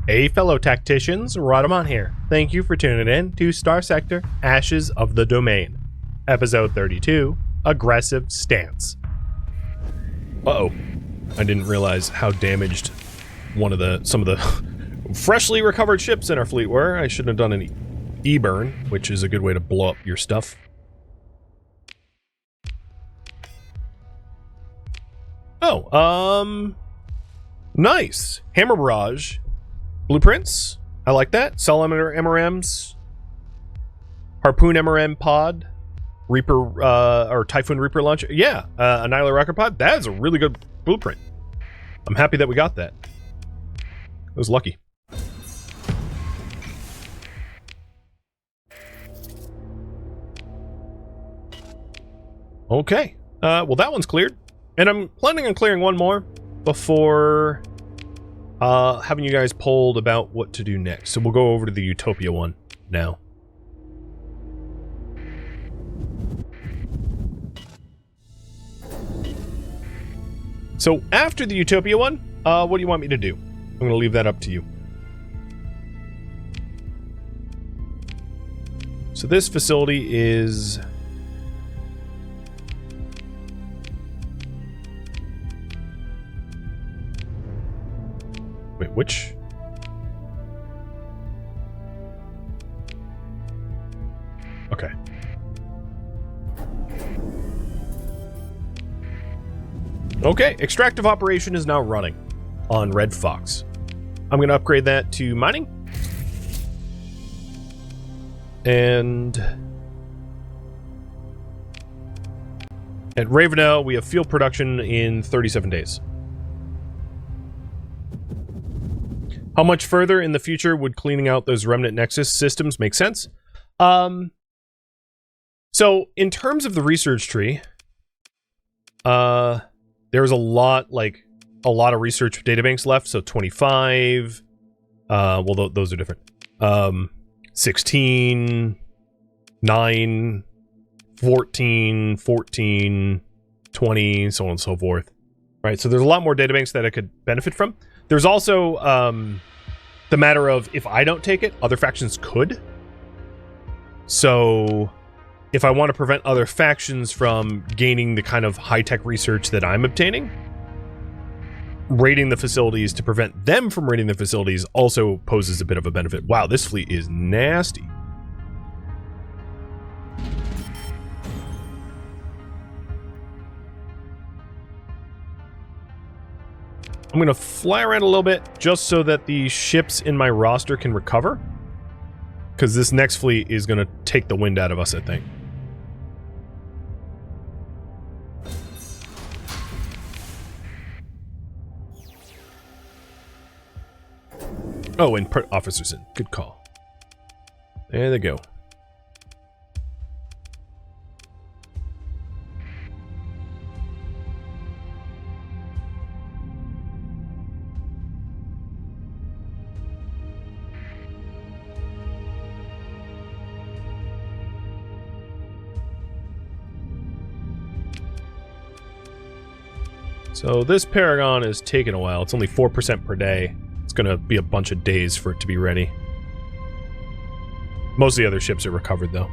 Hey fellow tacticians, Rhadamant here. Thank you for tuning in to Starsector, Ashes of the Domain. Episode 32, Aggressive Stance. Uh-oh. I didn't realize how damaged some of the freshly recovered ships in our fleet were. I shouldn't have done any E-burn, which is a good way to blow up your stuff. Oh, nice. Hammer Barrage. Blueprints. I like that. Salamander MRMs. Harpoon MRM pod. Reaper, or Typhoon Reaper launcher. Yeah, Annihilator Rocket pod. That is a really good blueprint. I'm happy that we got that. It was lucky. Okay. Well, that one's cleared. And I'm planning on clearing one more before having you guys polled about what to do next. So we'll go over to the Utopia one now. So after the Utopia one, what do you want me to do? I'm going to leave that up to you. So this facility is... Wait, which? Okay. Okay, extractive operation is now running on Red Fox. I'm going to upgrade that to mining. And at Ravenel, we have field production in 37 days. How much further in the future would cleaning out those Remnant Nexus systems make sense? So in terms of the research tree, there's a lot of research databanks left. So 25, well, those are different. 16, 9, 14, 14, 20, so on and so forth. Right, so there's a lot more databanks that I could benefit from. There's also the matter of if I don't take it, other factions could. So if I want to prevent other factions from gaining the kind of high-tech research that I'm obtaining, raiding the facilities to prevent them from raiding the facilities also poses a bit of a benefit. Wow, this fleet is nasty. I'm going to fly around a little bit just so that the ships in my roster can recover. Because this next fleet is going to take the wind out of us, I think. Oh, and officers in. Good call. There they go. So this Paragon is taking a while. It's only 4% per day. It's going to be a bunch of days for it to be ready. Most of the other ships are recovered, though.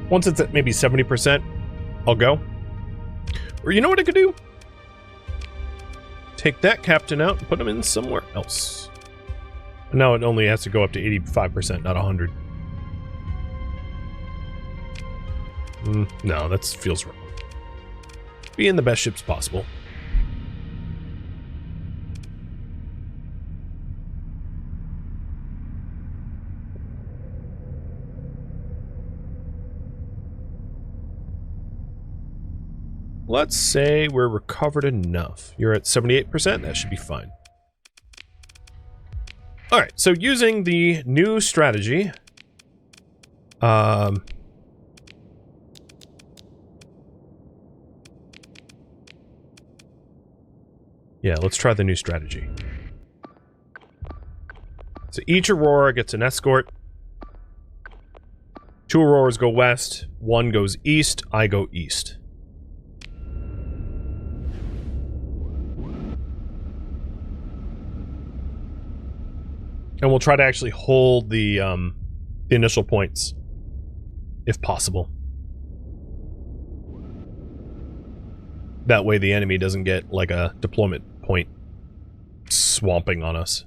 Once it's at maybe 70%, I'll go. Or you know what I could do? Take that captain out and put him in somewhere else. And now it only has to go up to 85%, not 100. No, that feels wrong. Be in the best ships possible. Let's say we're recovered enough. You're at 78%, that should be fine. Alright, so using the new strategy, yeah, let's try the new strategy. So each Aurora gets an escort. 2 Auroras go west, 1 goes east, I go east. And we'll try to actually hold the initial points, if possible. That way the enemy doesn't get, like, a deployment point swamping on us.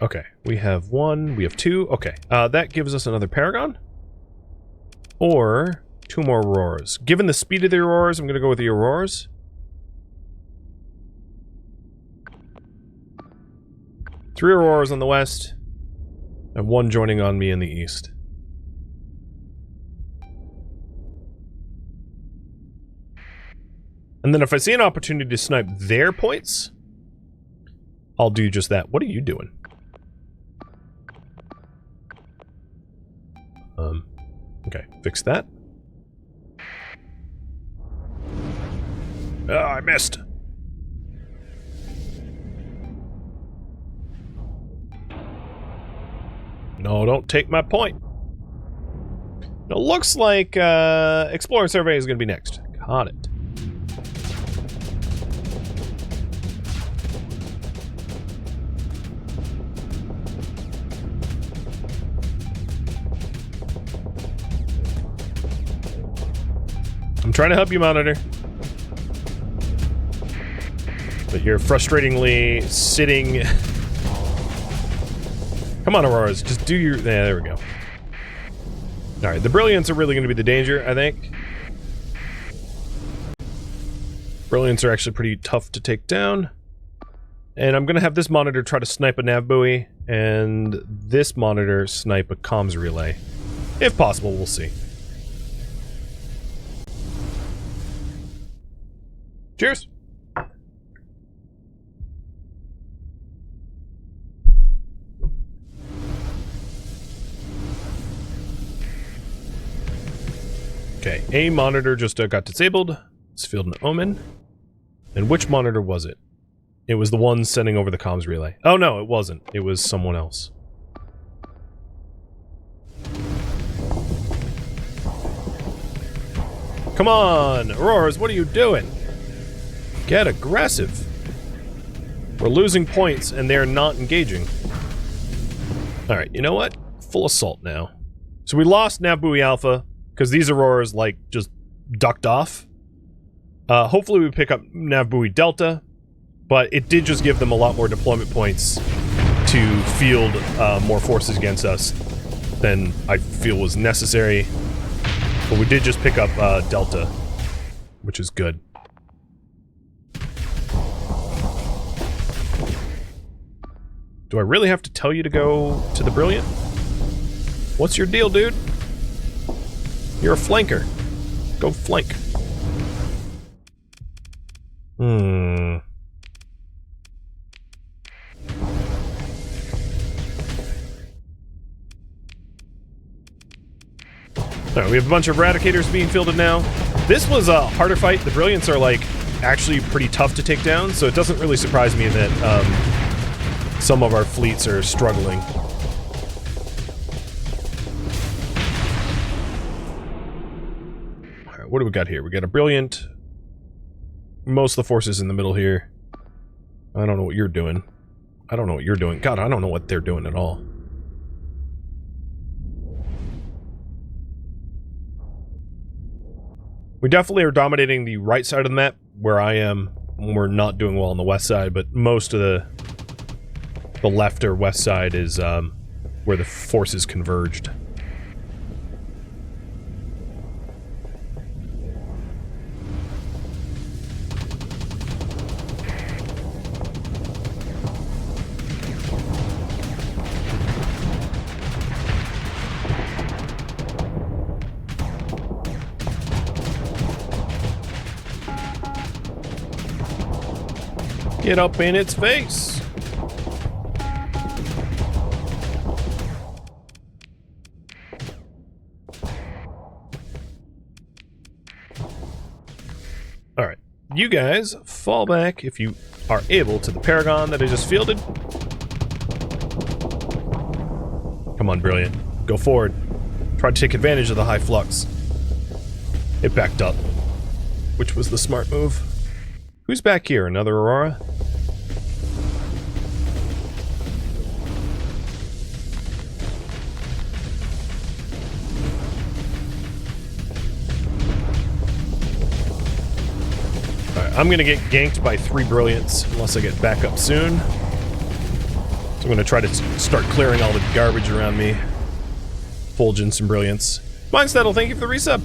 Okay, we have 1, we have 2. Okay, that gives us another Paragon. Or 2 more Auroras. Given the speed of the Auroras, I'm going to go with the Auroras. Three Auroras on the west, and 1 joining on me in the east. And then if I see an opportunity to snipe their points, I'll do just that. What are you doing? Okay, fix that. Oh, I missed. No, don't take my point. It looks like Explorer Survey is going to be next. Got it. I'm trying to help you, Monitor. But you're frustratingly sitting... Come on, Auroras, just do your... Yeah, there we go. Alright, the Brilliants are really going to be the danger, I think. Brilliants are actually pretty tough to take down. And I'm going to have this Monitor try to snipe a nav buoy, and this Monitor snipe a comms relay. If possible, we'll see. Cheers! Okay, a Monitor just got disabled. It's Field and Omen. And which Monitor was it? It was the one sending over the comms relay. Oh no, it wasn't. It was someone else. Come on, Auroras, what are you doing? Get aggressive. We're losing points and they're not engaging. Alright, you know what? Full assault now. So we lost Nav Buoy Alpha because these Auroras, like, just ducked off. Hopefully we pick up Nav Buoy Delta, but it did just give them a lot more deployment points to field more forces against us than I feel was necessary. But we did just pick up Delta, which is good. Do I really have to tell you to go to the Brilliant? What's your deal, dude? You're a flanker. Go flank. Alright, we have a bunch of Eradicators being fielded now. This was a harder fight. The Brilliants are, like, actually pretty tough to take down, so it doesn't really surprise me that, some of our fleets are struggling. Alright, what do we got here? We got a Brilliant. Most of the forces in the middle here. I don't know what you're doing. I don't know what you're doing. God, I don't know what they're doing at all. We definitely are dominating the right side of the map, where I am. We're not doing well on the west side, but most of the left or west side is where the forces converged. Get up in its face! Alright, you guys fall back if you are able to the Paragon that I just fielded. Come on, Brilliant. Go forward. Try to take advantage of the high flux. It backed up, which was the smart move. Who's back here? Another Aurora? Alright, I'm gonna get ganked by 3 Brilliants unless I get back up soon. So I'm gonna try to start clearing all the garbage around me. Fulgence and Brilliance. Mindsettle, thank you for the resub.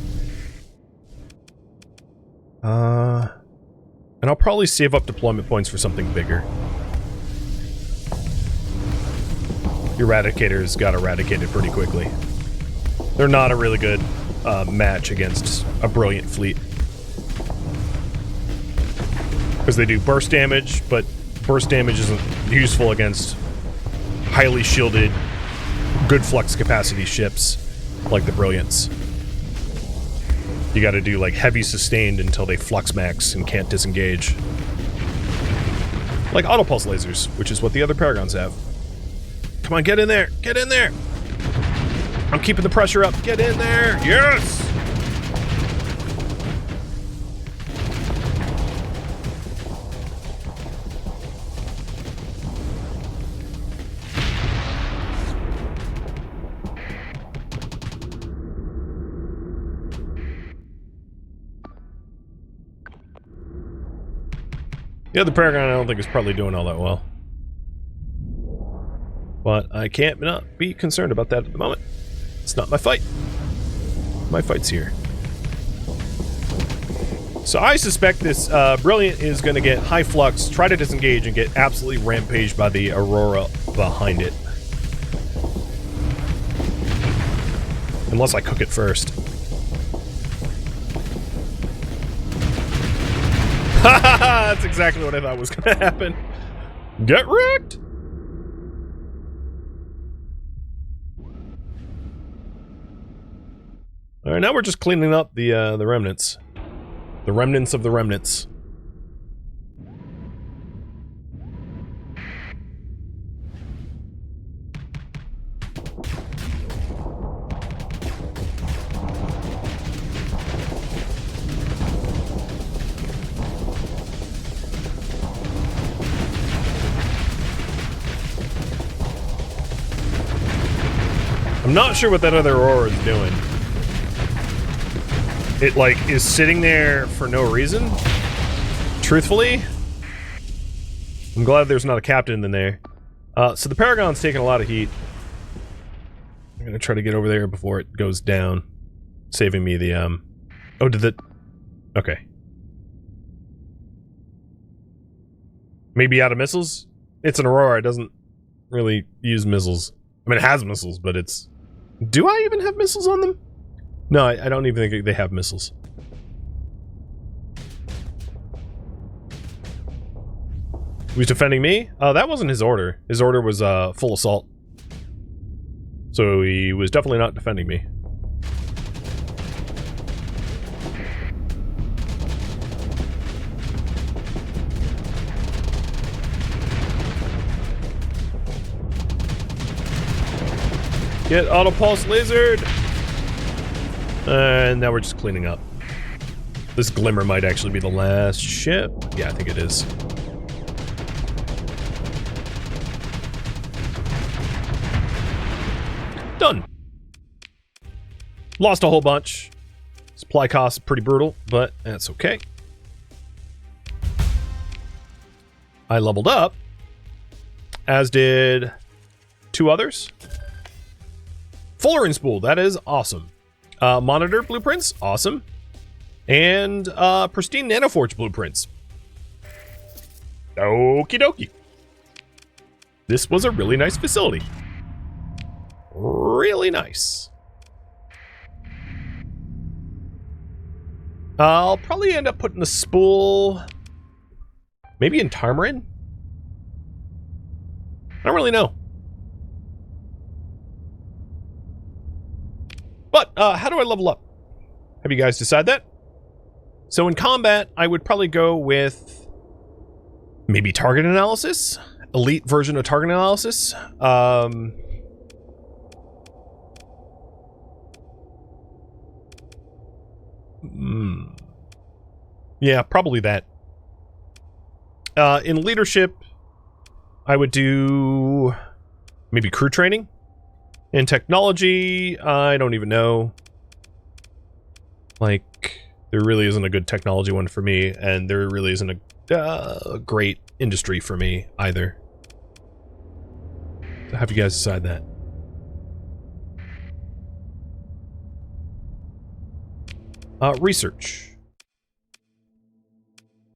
And I'll probably save up deployment points for something bigger. Eradicators got eradicated pretty quickly. They're not a really good match against a Brilliant fleet. Because they do burst damage, but burst damage isn't useful against highly shielded, good flux capacity ships like the Brilliants. You gotta do like heavy sustained until they flux max and can't disengage. Like autopulse lasers, which is what the other Paragons have. Come on, get in there! Get in there! I'm keeping the pressure up. Get in there! Yes! The other Paragon I don't think is probably doing all that well. But I can't not be concerned about that at the moment. It's not my fight. My fight's here. So I suspect this Brilliant is going to get high flux, try to disengage, and get absolutely rampaged by the Aurora behind it. Unless I cook it first. That's exactly what I thought was going to happen. Get wrecked! Alright, now we're just cleaning up the remnants. The remnants of the remnants. I'm not sure what that other Aurora is doing. It, like, is sitting there for no reason. Truthfully. I'm glad there's not a captain in there. So the Paragon's taking a lot of heat. I'm gonna try to get over there before it goes down. Saving me the, Oh, did the... Okay. Maybe out of missiles? It's an Aurora, it doesn't really use missiles. I mean, it has missiles, but it's... Do I even have missiles on them? No, I don't even think they have missiles. Who's defending me? Oh, that wasn't his order. His order was full assault. So he was definitely not defending me. Get auto-pulse lasered! And now we're just cleaning up. This Glimmer might actually be the last ship. Yeah, I think it is. Done. Lost a whole bunch. Supply costs pretty brutal, but that's okay. I leveled up, as did 2 others. Fullerene spool, that is awesome. Monitor blueprints, awesome. And pristine nanoforge blueprints. Okie dokie. This was a really nice facility. Really nice. I'll probably end up putting the spool maybe in Tarmarin? I don't really know. But, how do I level up? Have you guys decided that? So in combat, I would probably go with Maybe target analysis? Elite version of target analysis? Yeah, probably that. In leadership, I would do maybe crew training. In technology, I don't even know. Like, there really isn't a good technology one for me, and there really isn't a great industry for me either. So have you guys decide that. Research.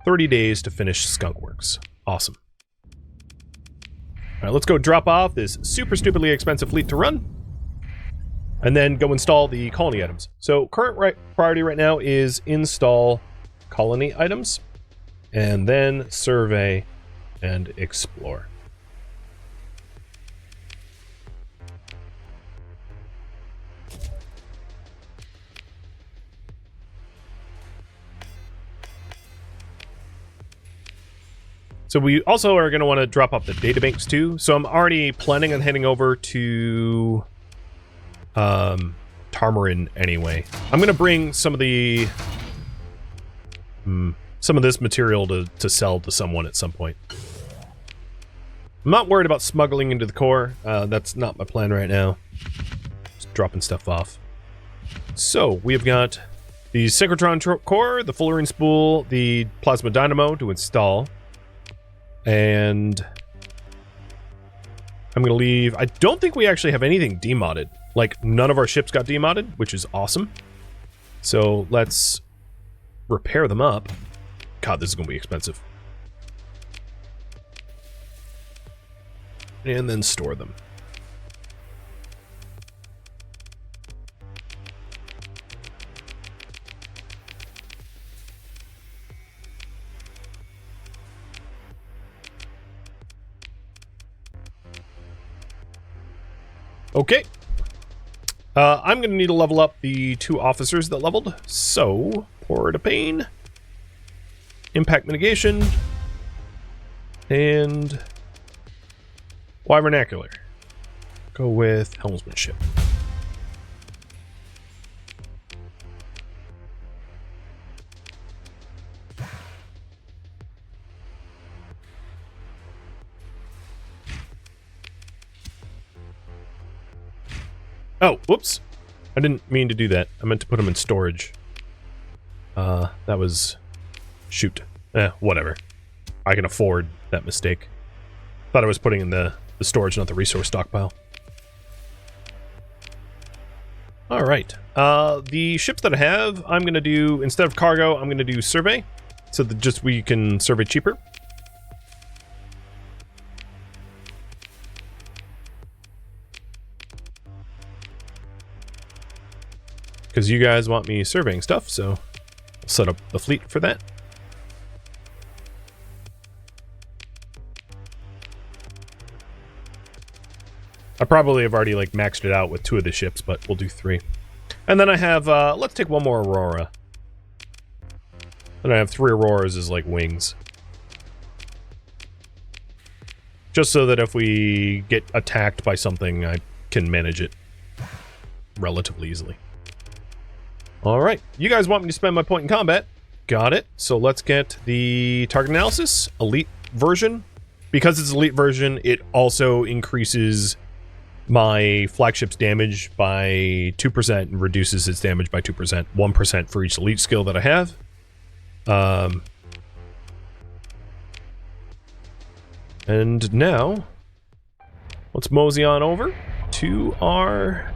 30 days to finish Skunkworks. Awesome. Alright, let's go drop off this super stupidly expensive fleet to run. And then go install the colony items. So current priority right now is install colony items. And then survey and explore. So we also are going to want to drop off the databanks too. So I'm already planning on heading over to Tarmarin anyway. I'm going to bring some of the some of this material to sell to someone at some point. I'm not worried about smuggling into the core. That's not my plan right now. Just dropping stuff off. So we have got the synchrotron core, the fullerene spool, the plasma dynamo to install. And I'm going to leave... I don't think we actually have anything demodded. Like, none of our ships got demodded, which is awesome. So, let's repair them up. God, this is going to be expensive. And then store them. Okay. I'm going to need to level up the 2 officers that leveled. So, Port of Pain, Impact Mitigation, and Y Vernacular. Go with Helmsmanship. Oh, whoops. I didn't mean to do that. I meant to put them in storage. That was... Shoot. Whatever. I can afford that mistake. Thought I was putting in the storage, not the resource stockpile. Alright. The ships that I have, I'm going to do... Instead of cargo, I'm going to do survey. So that just we can survey cheaper. Because you guys want me surveying stuff, so I'll set up the fleet for that. I probably have already like maxed it out with 2 of the ships, but we'll do 3. And then I have, let's take 1 more Aurora. Then I have 3 Auroras as like wings. Just so that if we get attacked by something, I can manage it relatively easily. Alright, you guys want me to spend my point in combat. Got it. So let's get the target analysis, elite version. Because it's elite version, it also increases my flagship's damage by 2% and reduces its damage by 2%. 1% for each elite skill that I have. And now, let's mosey on over to our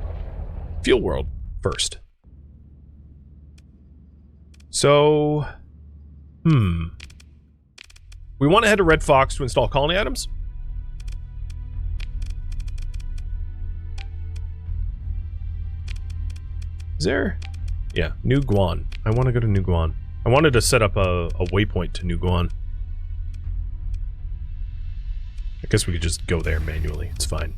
fuel world first. So, we want to head to Red Fox to install colony items. Is there? Yeah, New Guan. I want to go to New Guan. I wanted to set up a waypoint to New Guan. I guess we could just go there manually. It's fine.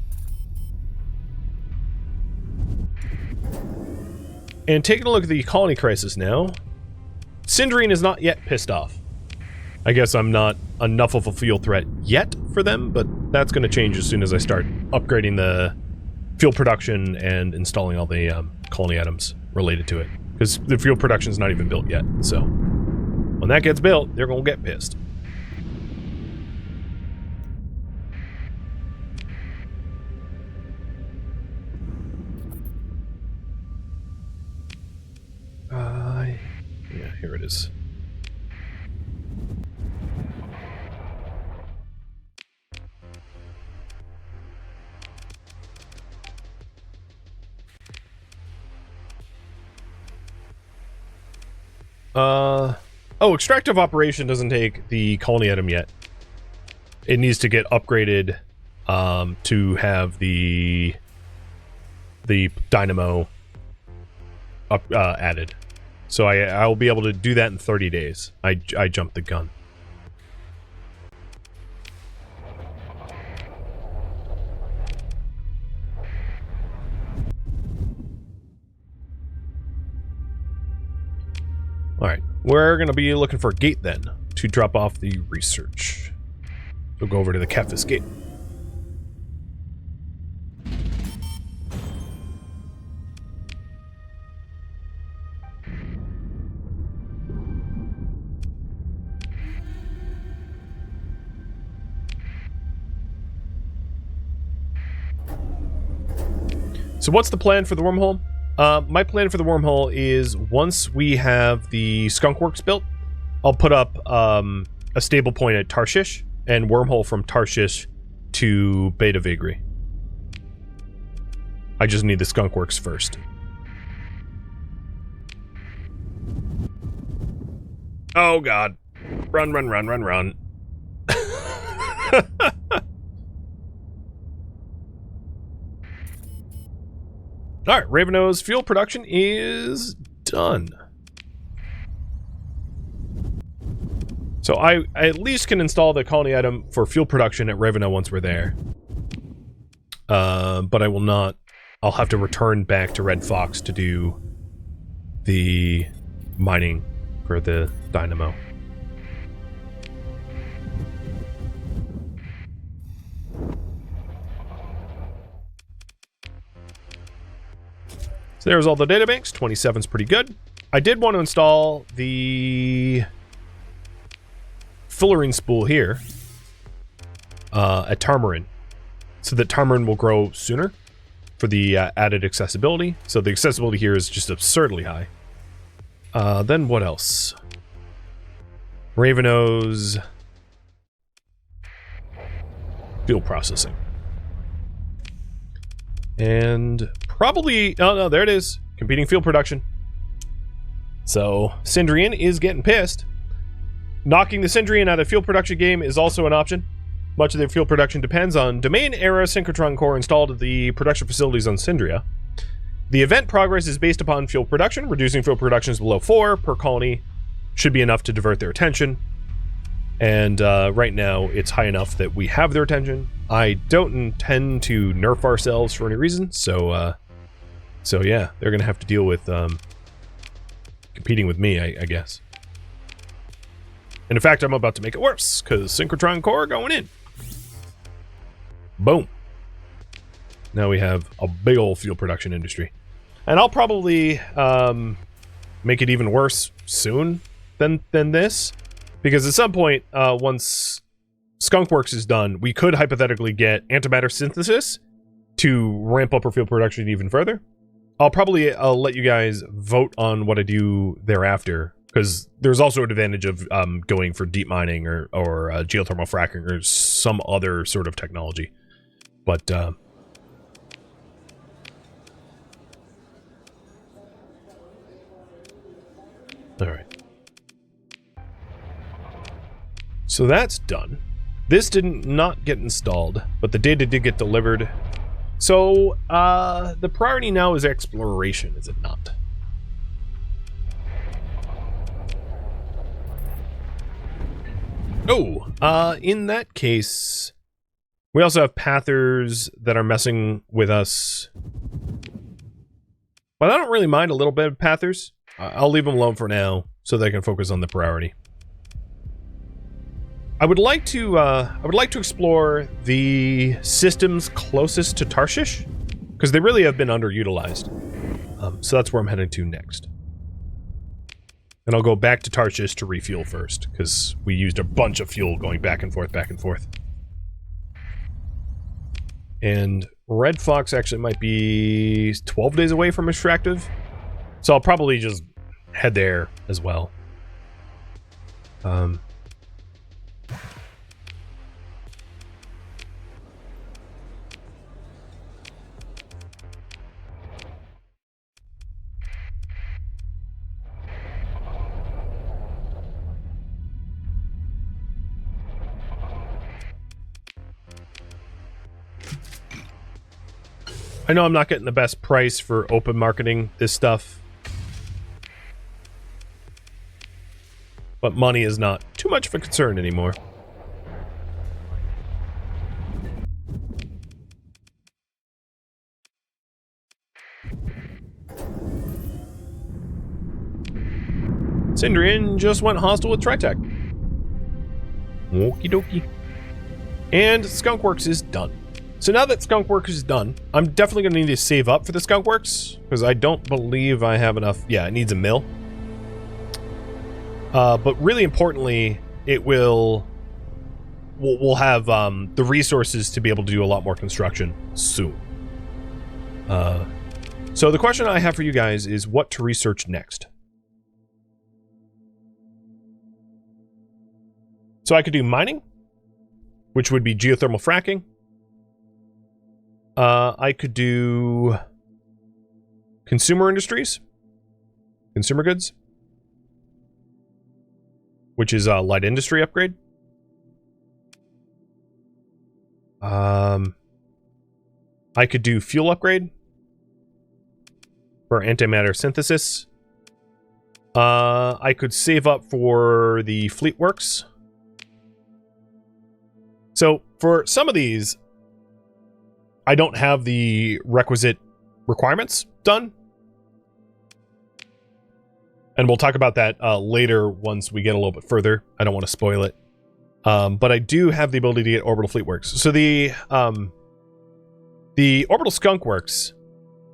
And taking a look at the colony crisis now. Sindrine is not yet pissed off. I guess I'm not enough of a fuel threat yet for them, but that's going to change as soon as I start upgrading the fuel production and installing all the colony items related to it. Because the fuel production is not even built yet, so when that gets built, they're going to get pissed. Yeah, here it is. Oh, extractive operation doesn't take the colony item yet. It needs to get upgraded to have the dynamo added. So I'll be able to do that in 30 days. I jumped the gun. Alright, we're going to be looking for a gate then, to drop off the research. We'll go over to the Kefis gate. So what's the plan for the wormhole? My plan for the wormhole is once we have the skunk works built, I'll put up a stable point at Tarshish and wormhole from Tarshish to Beta Vigri. I just need the skunk works first. Oh god. Run, run, run, run, run. Alright, Raveno's fuel production is done. So I at least can install the colony item for fuel production at Raveno once we're there. But I will not. I'll have to return back to Red Fox to do the mining for the dynamo. So there's all the databanks. 27's pretty good. I did want to install the fullerene spool here at Tarmarin, so that Tarmarin will grow sooner for the added accessibility. So the accessibility here is just absurdly high. Then what else? Raveno's fuel processing. And probably, oh no, there it is. Competing fuel production. So Syndrian is getting pissed. Knocking the Syndrian out of fuel production game is also an option. Much of their fuel production depends on domain-era synchrotron core installed at the production facilities on Syndria. The event progress is based upon fuel production. Reducing fuel production is below 4 per colony should be enough to divert their attention. And right now, it's high enough that we have their attention. I don't intend to nerf ourselves for any reason, so yeah, they're going to have to deal with competing with me, I guess. And in fact, I'm about to make it worse, because synchrotron core going in. Boom. Now we have a big old fuel production industry. And I'll probably make it even worse soon than this. Because at some point, once Skunkworks is done, we could hypothetically get antimatter synthesis to ramp up our fuel production even further. I'll probably let you guys vote on what I do thereafter, because there's also an advantage of going for deep mining or geothermal fracking or some other sort of technology. But all right. So that's done. This didn't not get installed, but the data did get delivered. So the priority now is exploration, is it not? Oh, in that case, we also have pathers that are messing with us. But I don't really mind a little bit of pathers. I'll leave them alone for now so they can focus on the priority. I would like to explore the systems closest to Tarshish, because they really have been underutilized. So that's where I'm heading to next. And I'll go back to Tarshish to refuel first, because we used a bunch of fuel going back and forth, back and forth. And Red Fox actually might be 12 days away from Extractive, so I'll probably just head there as well. I know I'm not getting the best price for open marketing this stuff, but money is not too much of a concern anymore. Cindrian just went hostile with Tritech. Okie dokie. And Skunkworks is done. So now that Skunkworks is done, I'm definitely going to need to save up for the Skunkworks, because I don't believe I have enough. Yeah, it needs a mill. But really importantly, it we'll have the resources to be able to do a lot more construction soon. So the question I have for you guys is what to research next. So I could do mining, which would be geothermal fracking. I could do consumer industries, consumer goods, which is a light industry upgrade. I could do fuel upgrade for antimatter synthesis. I could save up for the fleet works. So for some of these, I don't have the requisite requirements done. And we'll talk about that later once we get a little bit further. I don't want to spoil it. But I do have the ability to get orbital fleet works. So the orbital skunk works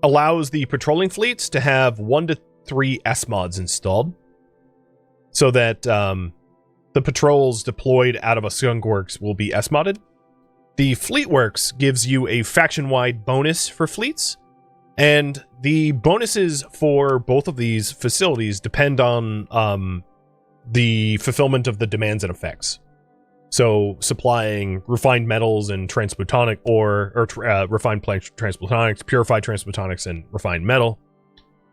allows the patrolling fleets to have 1 to 3 S-mods installed. So that the patrols deployed out of a skunk works will be S-modded. The Fleet Works gives you a faction-wide bonus for fleets, and the bonuses for both of these facilities depend on the fulfillment of the demands and effects. So supplying refined metals and transplutonic refined transplutonics, purified transplutonics, and refined metal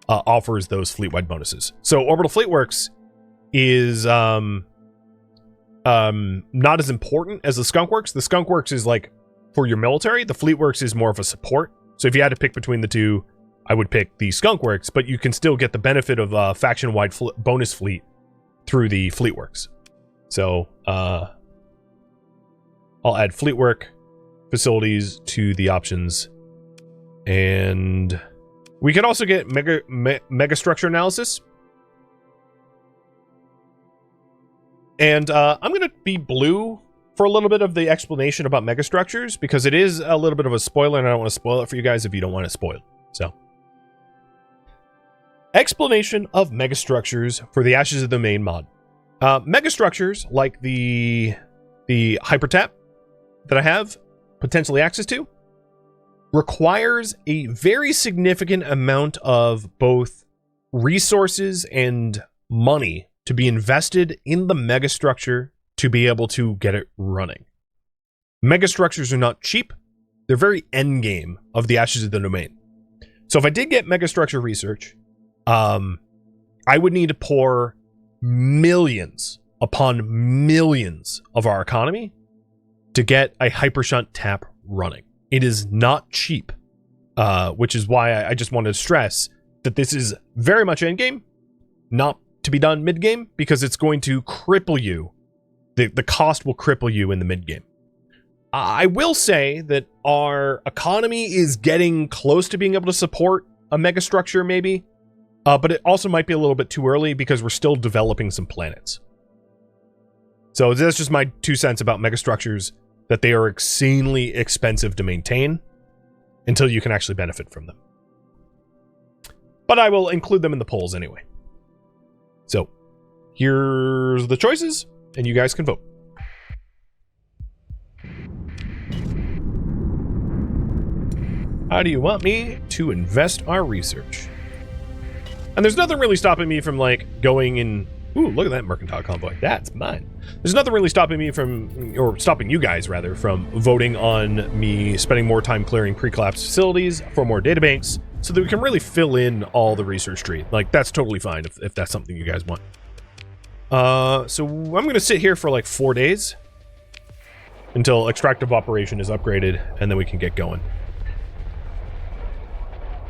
offers those fleet-wide bonuses. So Orbital Fleet Works is not as important as the Skunk Works. The Skunk Works is like for your military. The Fleet Works is more of a support. So if you had to pick between the two, I would pick the Skunk Works, but you can still get the benefit of faction-wide bonus fleet through the Fleet Works. So I'll add Fleet Work facilities to the options, and we could also get megastructure analysis. And I'm going to be blue for a little bit of the explanation about megastructures, because it is a little bit of a spoiler, and I don't want to spoil it for you guys if you don't want to spoil. So, explanation of megastructures for the Ashes of the Domain mod. Megastructures, like the hypertap that I have potentially access to, requires a very significant amount of both resources and money to be invested in the megastructure to be able to get it running. Megastructures are not cheap. They're very endgame of the Ashes of the Domain. So if I did get megastructure research, I would need to pour millions upon millions of our economy to get a hypershunt tap running. It is not cheap, which is why I just wanted to stress that this is very much endgame, not to be done mid-game, because it's going to cripple you. The cost will cripple you in the mid-game. I will say that our economy is getting close to being able to support a megastructure, maybe, but it also might be a little bit too early because we're still developing some planets. So that's just my 2 cents about megastructures, that they are insanely expensive to maintain until you can actually benefit from them. But I will include them in the polls anyway. So here's the choices, and you guys can vote. How do you want me to invest our research? And there's nothing really stopping me from, like, going and... Ooh, look at that mercantile convoy. That's mine. There's nothing really stopping me from... Or stopping you guys, rather, from voting on me spending more time clearing pre-collapsed facilities for more databanks so that we can really fill in all the research tree. Like, that's totally fine if that's something you guys want. So I'm going to sit here for, like, 4 days until extractive operation is upgraded, and then we can get going.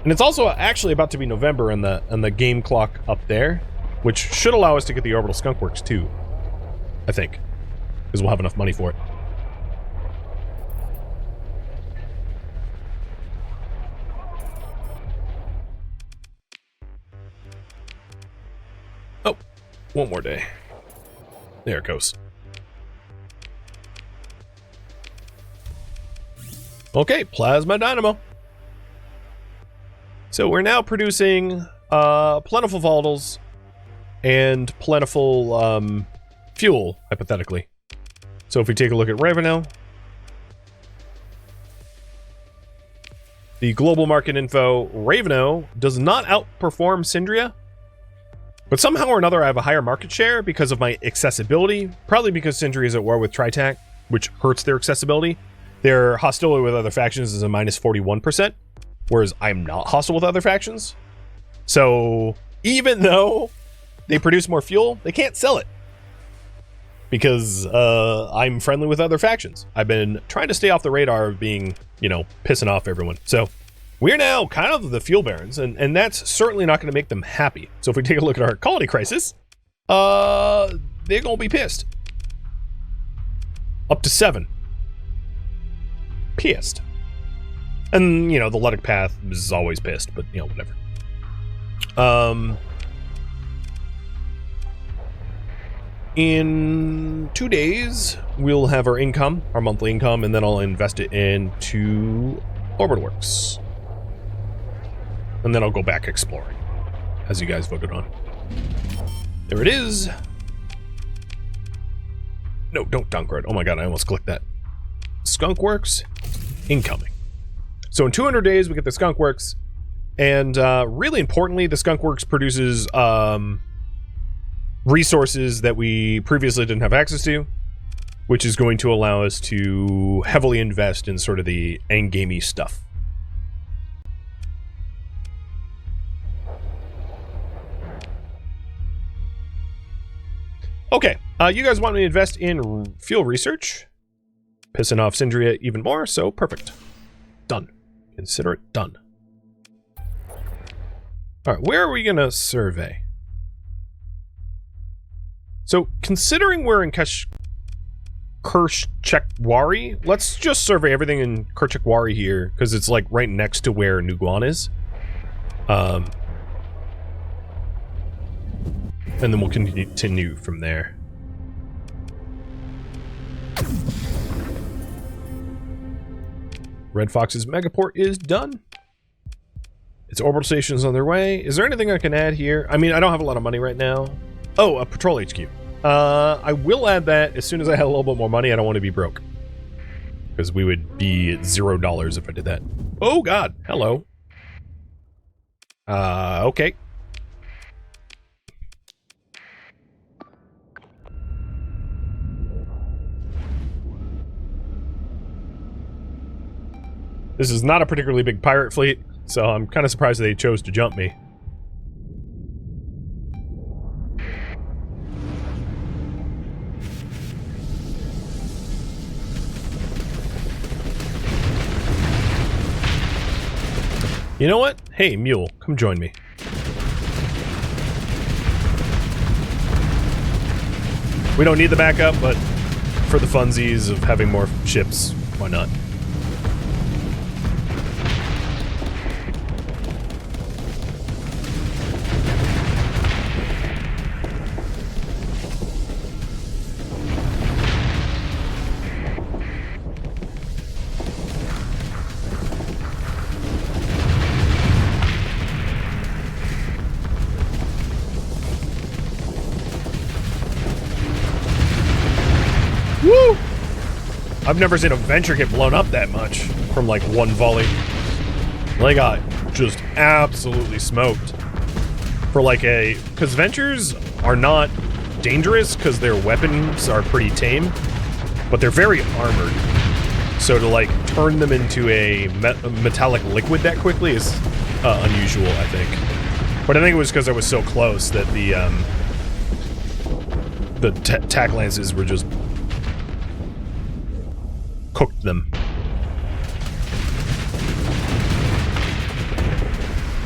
And it's also actually about to be November on the game clock up there, which should allow us to get the orbital skunk works too, I think, because we'll have enough money for it. Oh, one more day. There it goes. Okay, plasma dynamo. So we're now producing plentiful volatiles and plentiful fuel, hypothetically. So if we take a look at revenue, the global market info, Raveno does not outperform Syndria, but somehow or another I have a higher market share because of my accessibility, probably because Syndria is at war with Tritac, which hurts their accessibility. Their hostility with other factions is a minus 41%. Whereas I'm not hostile with other factions. So even though they produce more fuel, they can't sell it. Because I'm friendly with other factions. I've been trying to stay off the radar of being, you know, pissing off everyone. So we're now kind of the fuel barons, and that's certainly not going to make them happy. So if we take a look at our colony crisis, they're going to be pissed. Up to 7. Pissed. And, you know, the Ludic Path is always pissed, but, you know, whatever. In 2 days, we'll have our income, our monthly income, and then I'll invest it into Orbital Works. And then I'll go back exploring, as you guys voted on. There it is. No, don't downgrade. Oh my god, I almost clicked that. Skunk Works, incoming. So in 200 days, we get the Skunk Works, and really importantly, the Skunk Works produces resources that we previously didn't have access to, which is going to allow us to heavily invest in sort of the endgamey stuff. Okay, you guys want me to invest in fuel research? Pissing off Syndria even more, so perfect. Done. Consider it done. Alright, where are we gonna survey? So, considering we're in Kerchekwari, let's just survey everything in Kerchekwari here, because it's like right next to where Nuguan is. And then we'll continue from there. Red Fox's Megaport is done. Its orbital station's on their way. Is there anything I can add here? I mean, I don't have a lot of money right now. Oh, a patrol HQ. I will add that as soon as I have a little bit more money. I don't want to be broke. Because we would be at $0 if I did that. Oh god, hello. Okay. This is not a particularly big pirate fleet, so I'm kind of surprised they chose to jump me. You know what? Hey, Mule, come join me. We don't need the backup, but for the funsies of having more ships, why not? I've never seen a Venture get blown up that much from like one volley. They got just absolutely smoked. For like a... Because Ventures are not dangerous because their weapons are pretty tame, but they're very armored. So to like turn them into a metallic liquid that quickly is unusual, I think. But I think it was because I was so close that the tack lances were just cooked them.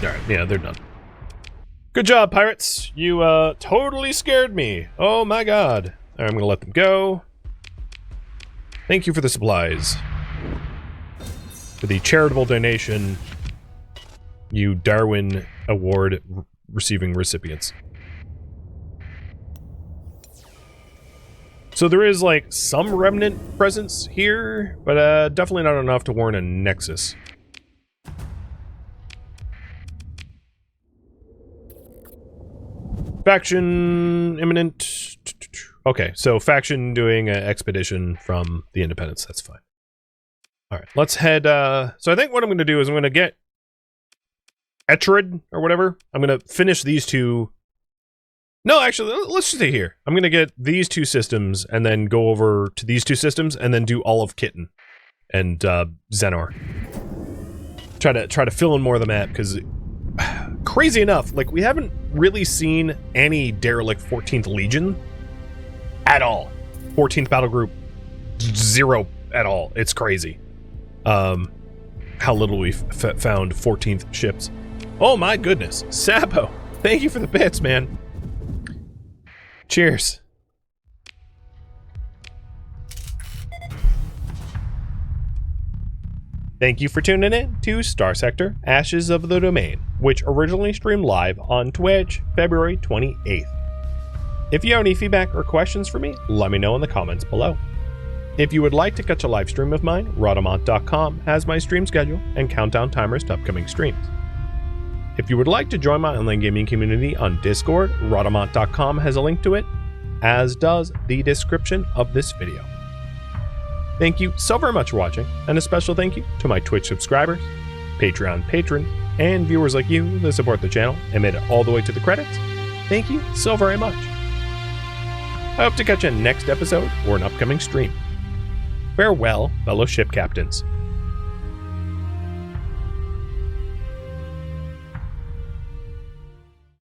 Alright, yeah, they're done. Good job, pirates. You totally scared me. Oh my god. Alright, I'm gonna let them go. Thank you for the supplies. For the charitable donation, you Darwin Award receiving recipients. So there is, like, some Remnant presence here, but definitely not enough to warrant a nexus. Faction imminent. Okay, so faction doing an expedition from the Independence. That's fine. Alright, let's head, so I think what I'm going to do is I'm going to get Etrid, or whatever. I'm going to finish these two. No, actually, let's just stay here. I'm going to get these two systems, and then go over to these two systems, and then do all of Kitten and Xenar. Try to fill in more of the map, because crazy enough, like, we haven't really seen any derelict 14th Legion at all. 14th Battle Group, 0 at all. It's crazy. How little we've found 14th ships. Oh my goodness. Sabo, thank you for the bits, man. Cheers. Thank you for tuning in to Starsector Ashes of the Domain, which originally streamed live on Twitch February 28th. If you have any feedback or questions for me, let me know in the comments below. If you would like to catch a live stream of mine, Rhadamant.com has my stream schedule and countdown timers to upcoming streams. If you would like to join my online gaming community on Discord, Rhadamant.com has a link to it, as does the description of this video. Thank you so very much for watching, and a special thank you to my Twitch subscribers, Patreon patrons, and viewers like you that support the channel and made it all the way to the credits. Thank you so very much. I hope to catch you in next episode or an upcoming stream. Farewell, fellow ship captains.